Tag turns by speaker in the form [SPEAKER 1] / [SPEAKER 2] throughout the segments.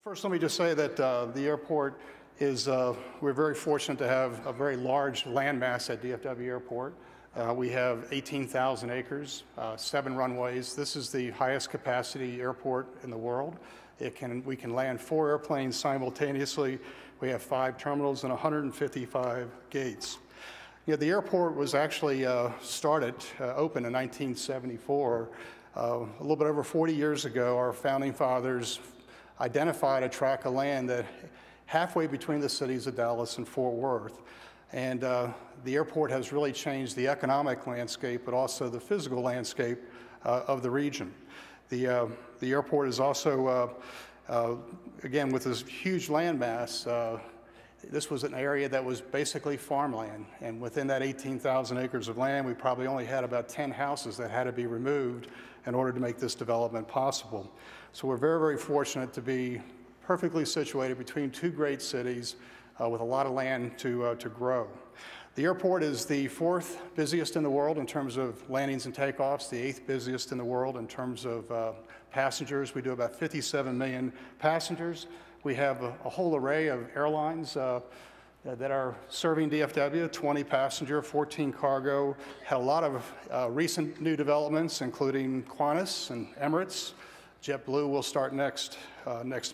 [SPEAKER 1] First, let me just say that the airport is, we're very fortunate to have a very large landmass at DFW Airport. We have 18,000 acres, 7 runways. This is the highest capacity airport in the world. We can land 4 airplanes simultaneously. We have 5 terminals and 155 gates. You know, the airport was actually opened in 1974. A little bit over 40 years ago, our founding fathers identified a tract of land that halfway between the cities of Dallas and Fort Worth. And the airport has really changed the economic landscape, but also the physical landscape of the region. The airport is also, again, with this huge landmass, this was an area that was basically farmland. And within that 18,000 acres of land, we probably only had about 10 houses that had to be removed in order to make this development possible. So we're very, very fortunate to be perfectly situated between 2 great cities with a lot of land to grow. The airport is the 4th busiest in the world in terms of landings and takeoffs, the 8th busiest in the world in terms of passengers. We do about 57 million passengers. We have a whole array of airlines that are serving DFW, 20 passenger, 14 cargo. Had a lot of recent new developments, including Qantas and Emirates. JetBlue will start next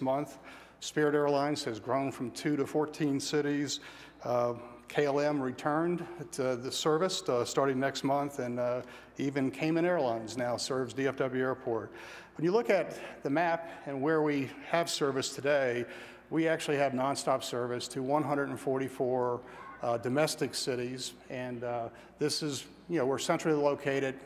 [SPEAKER 1] month. Spirit Airlines has grown from 2 to 14 cities. KLM returned to the service starting next month, and even Cayman Airlines now serves DFW Airport. When you look at the map and where we have service today, we actually have nonstop service to 144 domestic cities, and this is, you know, we're centrally located,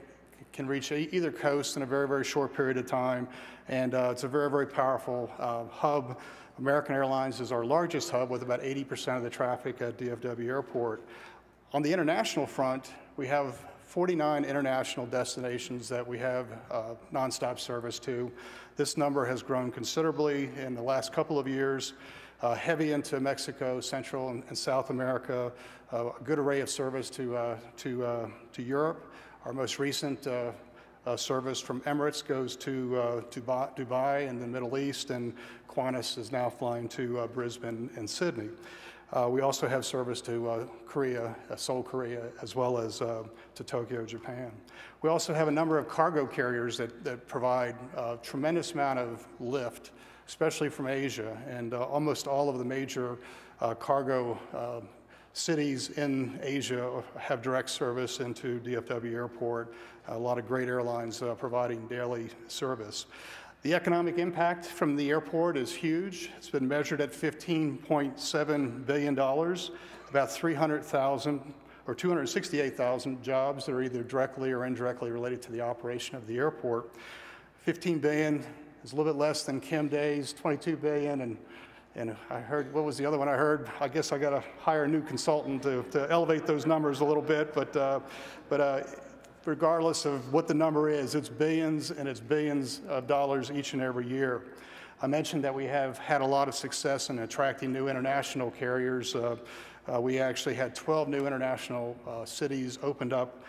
[SPEAKER 1] can reach either coast in a very, very short period of time, and it's a very, very powerful hub. American Airlines is our largest hub with about 80% of the traffic at DFW Airport. On the international front, we have 49 international destinations that we have nonstop service to. This number has grown considerably in the last couple of years, heavy into Mexico, Central and South America, a good array of service to Europe. Our most recent service from Emirates goes to Dubai in the Middle East, and Qantas is now flying to Brisbane and Sydney. We also have service to Korea, Seoul, Korea, as well as to Tokyo, Japan. We also have a number of cargo carriers that provide a tremendous amount of lift, especially from Asia, and almost all of the major cargo cities in Asia have direct service into DFW Airport. A lot of great airlines providing daily service. The economic impact from the airport is huge. It's been measured at $15.7 billion, about 300,000 or 268,000 jobs that are either directly or indirectly related to the operation of the airport. 15 billion is a little bit less than Kim Day's 22 billion, and I heard, what was the other one I heard? I guess I got to hire a new consultant to elevate those numbers a little bit, but regardless of what the number is, it's billions and it's billions of dollars each and every year. I mentioned that we have had a lot of success in attracting new international carriers. We actually had 12 new international cities opened up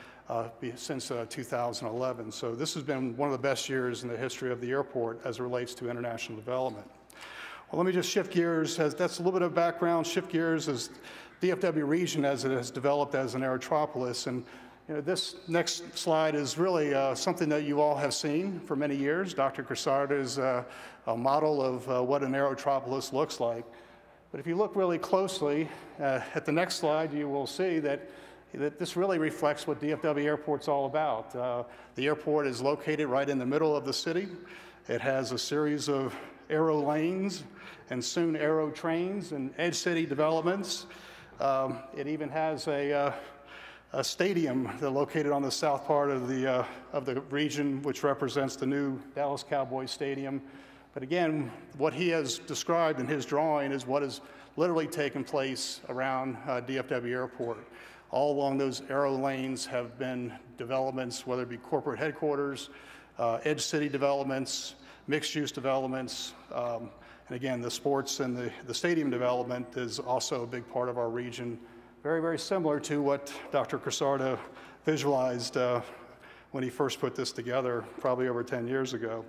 [SPEAKER 1] since 2011. So this has been one of the best years in the history of the airport as it relates to international development. Well, let me just shift gears. That's a little bit of background. Shift gears as DFW region as it has developed as an aerotropolis. And you know, this next slide is really something that you all have seen for many years. Dr. Crisarda is a model of what an aerotropolis looks like. But if you look really closely at the next slide, you will see that this really reflects what DFW Airport's all about. The airport is located right in the middle of the city. It has a series of aero lanes and soon aero trains and edge city developments. It even has a stadium located on the south part of the region, which represents the new Dallas Cowboys Stadium. But again, what he has described in his drawing is what has literally taken place around DFW Airport. All along those aero lanes have been developments, whether it be corporate headquarters, edge city developments, mixed-use developments, and again, the sports and the stadium development is also a big part of our region. Very, very similar to what Dr. Crisarda visualized when he first put this together, probably over 10 years ago.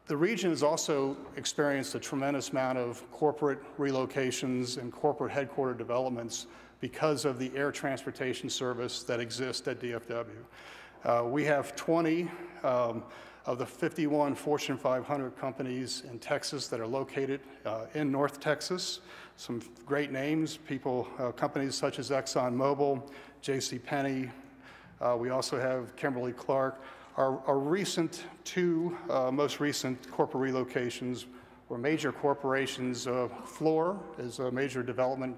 [SPEAKER 1] The region has also experienced a tremendous amount of corporate relocations and corporate headquarter developments because of the air transportation service that exists at DFW. We have 20 of the 51 Fortune 500 companies in Texas that are located in North Texas. Some great names, companies such as ExxonMobil, JCPenney. We also have Kimberly-Clark. Our most recent corporate relocations were major corporations. Fluor is a major development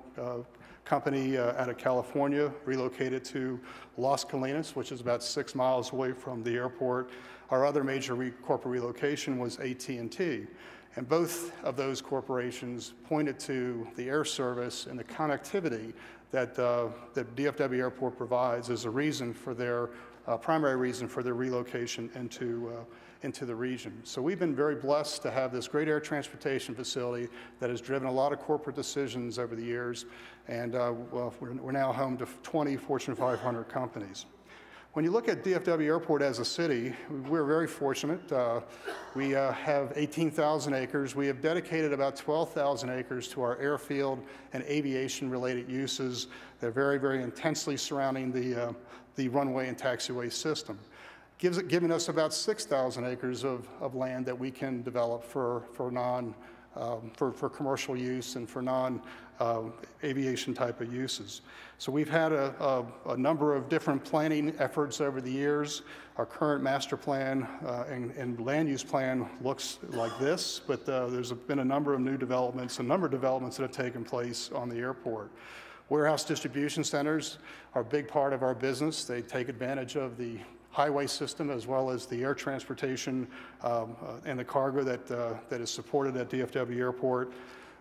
[SPEAKER 1] company out of California, relocated to Las Colinas, which is about 6 miles away from the airport. Our other major corporate relocation was AT&T. And both of those corporations pointed to the air service and the connectivity that DFW Airport provides as a reason for their primary reason for their relocation into the region. So we've been very blessed to have this great air transportation facility that has driven a lot of corporate decisions over the years, and we're now home to 20 Fortune 500 companies. When you look at DFW Airport as a city, we're very fortunate. We have 18,000 acres. We have dedicated about 12,000 acres to our airfield and aviation-related uses. They're very, very intensely surrounding the runway and taxiway system, giving us about 6,000 acres of land that we can develop for commercial use and for non-aviation type of uses. So we've had a number of different planning efforts over the years. Our current master plan and land use plan looks like this, but there's been a number of new developments, that have taken place on the airport. Warehouse distribution centers are a big part of our business. They take advantage of the highway system as well as the air transportation and the cargo that is supported at DFW Airport.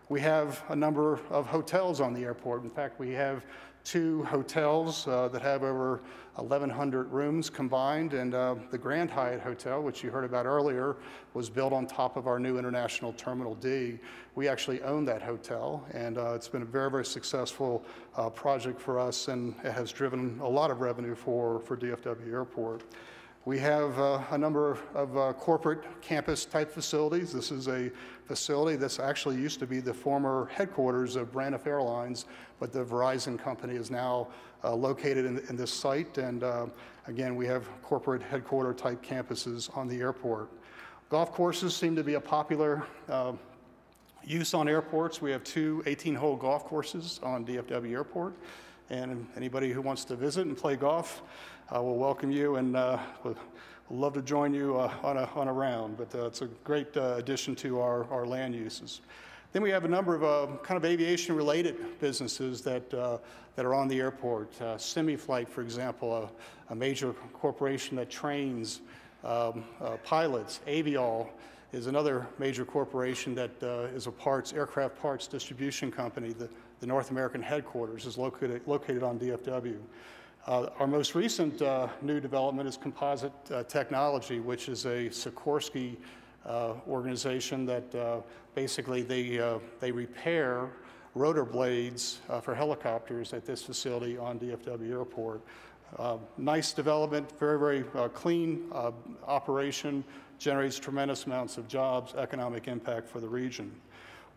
[SPEAKER 1] We have a number of hotels on the airport. In fact, we have 2 hotels that have over 1,100 rooms combined, and the Grand Hyatt Hotel, which you heard about earlier, was built on top of our new International Terminal D. We actually own that hotel, and it's been a very, very successful project for us, and it has driven a lot of revenue for DFW Airport. We have a number of corporate campus-type facilities. This is a facility that's actually used to be the former headquarters of Braniff Airlines, but the Verizon company is now located in this site. And again, we have corporate headquarter-type campuses on the airport. Golf courses seem to be a popular use on airports. We have 2 18-hole golf courses on DFW Airport. And anybody who wants to visit and play golf, we'll welcome you, and we'll love to join you on a round. But it's a great addition to our land uses. Then we have a number of kind of aviation-related businesses that are on the airport. Semiflight, for example, a major corporation that trains pilots. Aviall is another major corporation that is a aircraft parts distribution company. The North American headquarters is located on DFW. Our most recent new development is Composite Technology, which is a Sikorsky organization that basically they repair rotor blades for helicopters at this facility on DFW Airport. Nice development, very, very clean operation, generates tremendous amounts of jobs, economic impact for the region.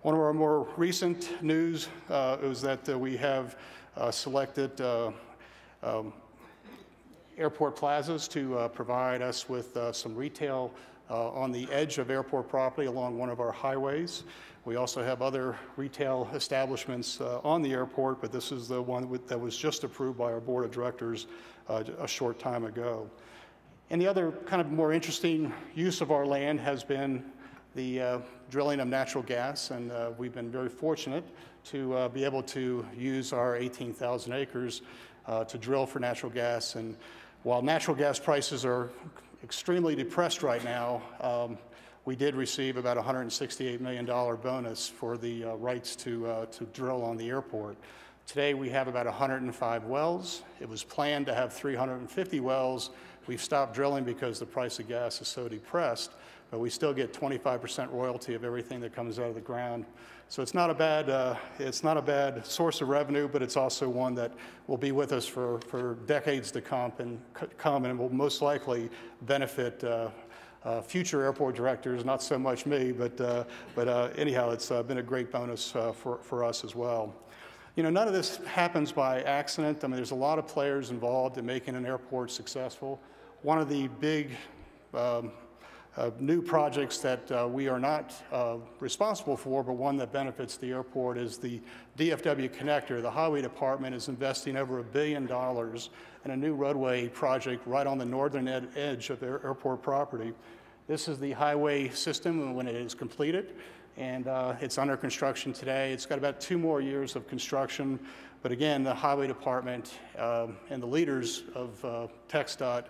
[SPEAKER 1] One of our more recent news is that we have selected airport plazas to provide us with some retail on the edge of airport property along one of our highways. We also have other retail establishments on the airport, but this is the one that was just approved by our board of directors a short time ago. And the other kind of more interesting use of our land has been the drilling of natural gas, and we've been very fortunate to be able to use our 18,000 acres to drill for natural gas. And while natural gas prices are extremely depressed right now, we did receive about a $168 million bonus for the rights to drill on the airport. Today we have about 105 wells. It was planned to have 350 wells. We've stopped drilling because the price of gas is so depressed, but we still get 25% royalty of everything that comes out of the ground. So it's not a bad source of revenue, but it's also one that will be with us for decades to come and will most likely benefit future airport directors, not so much me, but anyhow, it's been a great bonus for us as well. You know, none of this happens by accident. I mean, there's a lot of players involved in making an airport successful. One of the big new projects that we are not responsible for, but one that benefits the airport, is the DFW connector. The Highway Department is investing over $1 billion in a new roadway project right on the northern edge of their airport property. This is the highway system when it is completed, and it's under construction today. It's got about 2 more years of construction, but again, the Highway Department and the leaders of TxDOT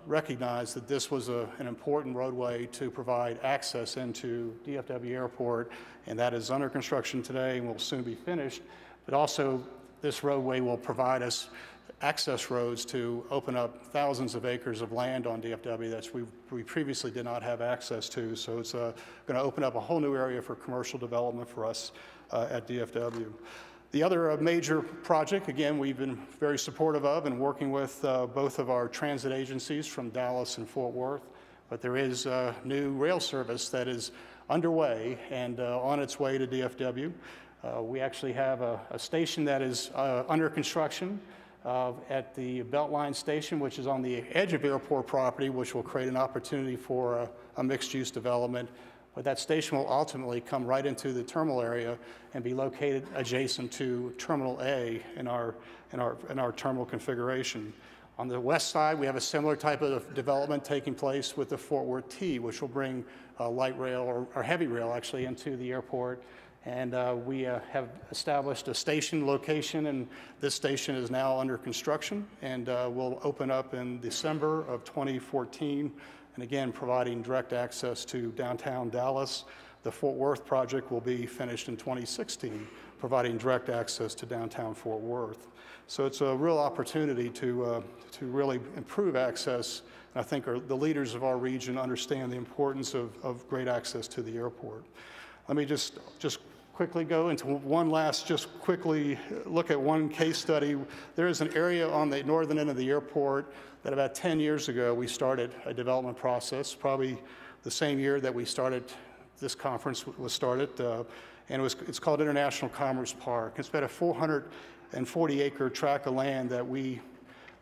[SPEAKER 1] recognized that this was an important roadway to provide access into DFW Airport, and that is under construction today and will soon be finished. But also, this roadway will provide us access roads to open up thousands of acres of land on DFW that we previously did not have access to. So it's going to open up a whole new area for commercial development for us at DFW. The other major project, again, we've been very supportive of and working with both of our transit agencies from Dallas and Fort Worth, but there is new rail service that is underway and on its way to DFW. We actually have a station that is under construction at the Beltline station, which is on the edge of airport property, which will create an opportunity for a mixed-use development. But that station will ultimately come right into the terminal area and be located adjacent to Terminal A in our terminal configuration. On the west side, we have a similar type of development taking place with the Fort Worth T, which will bring light rail or heavy rail actually into the airport. And we have established a station location, and this station is now under construction and will open up in December of 2014. And again, providing direct access to downtown Dallas. The Fort Worth project will be finished in 2016, providing direct access to downtown Fort Worth. So it's a real opportunity to really improve access. And I think the leaders of our region understand the importance of great access to the airport. Let me just quickly go into one last, just quickly look at one case study. There is an area on the northern end of the airport that about 10 years ago we started a development process, probably the same year that we started, this conference was started, and it's called International Commerce Park. It's about a 440-acre tract of land that we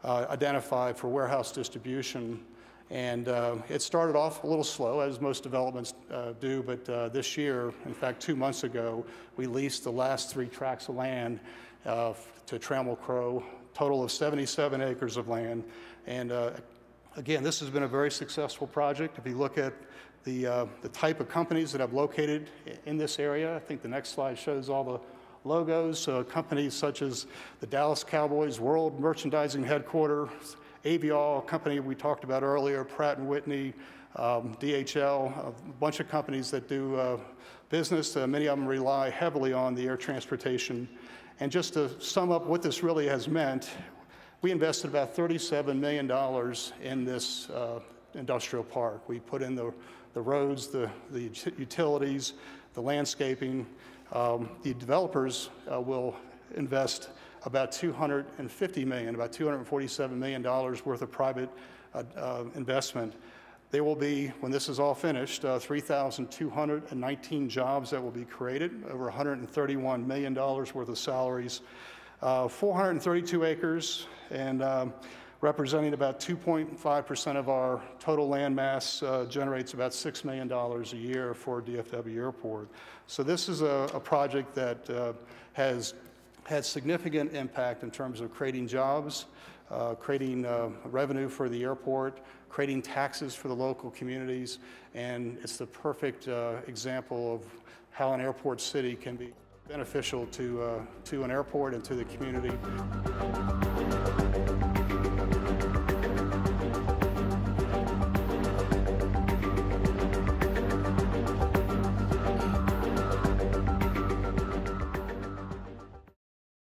[SPEAKER 1] identified for warehouse distribution. And it started off a little slow, as most developments do, but this year, in fact, 2 months ago, we leased the last 3 tracts of land to Trammell Crow, total of 77 acres of land. And again, this has been a very successful project. If you look at the type of companies that have located in this area, I think the next slide shows all the logos, companies such as the Dallas Cowboys World Merchandising Headquarters, Avial, a company we talked about earlier, Pratt & Whitney, DHL, a bunch of companies that do business. Many of them rely heavily on the air transportation. And just to sum up what this really has meant, we invested about $37 million in this industrial park. We put in the roads, the utilities, the landscaping. The developers will invest about $250 million, about $247 million worth of private investment. There will be, when this is all finished, 3,219 jobs that will be created, over $131 million worth of salaries, 432 acres, and representing about 2.5% of our total land mass, generates about $6 million a year for DFW Airport. So this is a project that has had significant impact in terms of creating jobs, creating revenue for the airport, creating taxes for the local communities, and it's the perfect example of how an airport city can be beneficial to an airport and to the community.